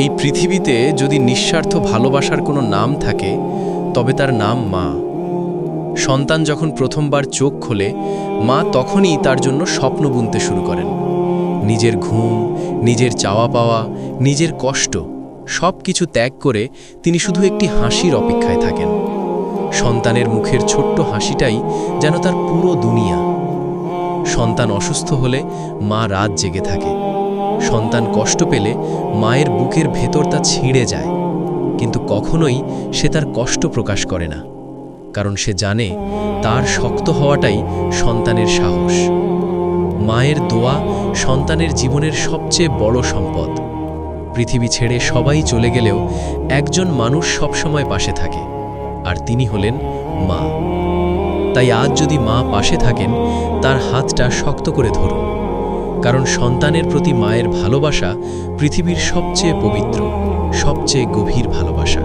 এই পৃথিবীতে যদি নিঃস্বার্থ ভালোবাসার কোনো নাম থাকে তবে তার নাম মা। সন্তান যখন প্রথমবার চোখ খোলে মা তখনই তার জন্য স্বপ্ন বুনতে শুরু করেন। নিজের ঘুম, নিজের চাওয়া পাওয়া, নিজের কষ্ট সব কিছু ত্যাগ করে তিনি শুধু একটি হাসির অপেক্ষায় থাকেন। সন্তানের মুখের ছোট্ট হাসিটাই যেন তার পুরো দুনিয়া। সন্তান অসুস্থ হলে মা রাত জেগে থাকে। সন্তান কষ্ট পেলে মায়ের বুকের ভেতর তা ছিঁড়ে যায়, কিন্তু কখনোই সে তার কষ্ট প্রকাশ করে না, কারণ সে জানে তার শক্ত হওয়াটাই সন্তানের সাহস। মায়ের দোয়া সন্তানের জীবনের সবচেয়ে বড় সম্পদ। পৃথিবী ছেড়ে সবাই চলে গেলেও একজন মানুষ সবসময় পাশে থাকে, আর তিনি হলেন মা। তাই আজ যদি মা পাশে থাকেন, তার হাতটা শক্ত করে ধরুন, কারণ সন্তানের প্রতি মায়ের ভালোবাসা পৃথিবীর সবচেয়ে পবিত্র, সবচেয়ে গভীর ভালোবাসা।